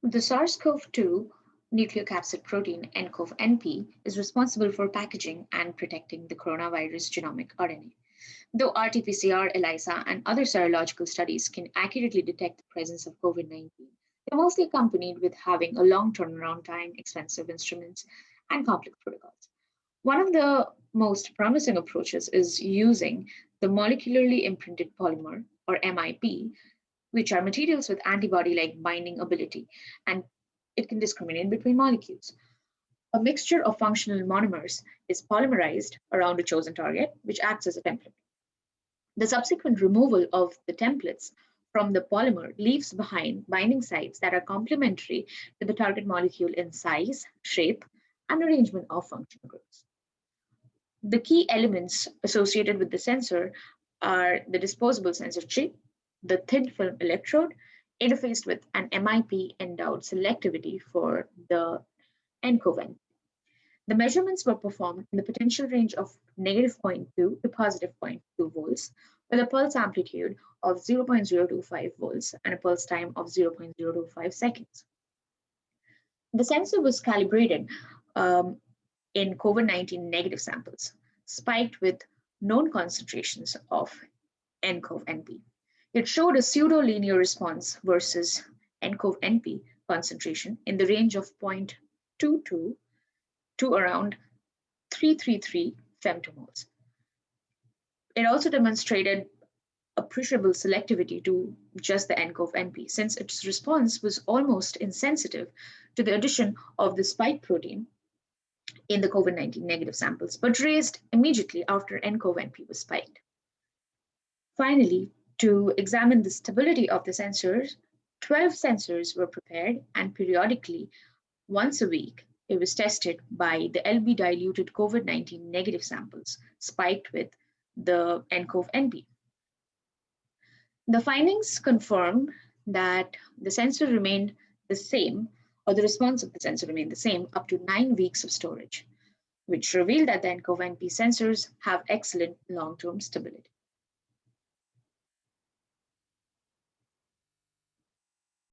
The SARS-CoV-2 nucleocapsid protein ncov-NP is responsible for packaging and protecting the coronavirus genomic RNA. Though RT-PCR, ELISA, and other serological studies can accurately detect the presence of COVID-19, they're mostly accompanied with having a long turnaround time, expensive instruments, and complex protocols. One of the most promising approaches is using the molecularly imprinted polymer, or MIP, which are materials with antibody-like binding ability, and it can discriminate between molecules. A mixture of functional monomers is polymerized around a chosen target, which acts as a template. The subsequent removal of the templates from the polymer leaves behind binding sites that are complementary to the target molecule in size, shape, and arrangement of functional groups. The key elements associated with the sensor are the disposable sensor chip, the thin film electrode, interfaced with an MIP endowed selectivity for the ncov-NP. The measurements were performed in the potential range of -0.2 to +0.2 volts, with a pulse amplitude of 0.025 volts and a pulse time of 0.025 seconds. The sensor was calibrated in COVID-19 negative samples, spiked with known concentrations of ncov-NP. It showed a pseudo-linear response versus ncov-NP concentration in the range of 0.22 to around 333 femtomoles. It also demonstrated appreciable selectivity to just the ncov-NP, since its response was almost insensitive to the addition of the spike protein in the COVID-19 negative samples, but raised immediately after ncov-NP was spiked. Finally, to examine the stability of the sensors, 12 sensors were prepared, and periodically, once a week, it was tested by the LB diluted COVID-19 negative samples spiked with the ncov-NP. The findings confirm that the sensor remained the same, or the response of the sensor remained the same up to 9 weeks of storage, which revealed that the ncov-NP sensors have excellent long-term stability.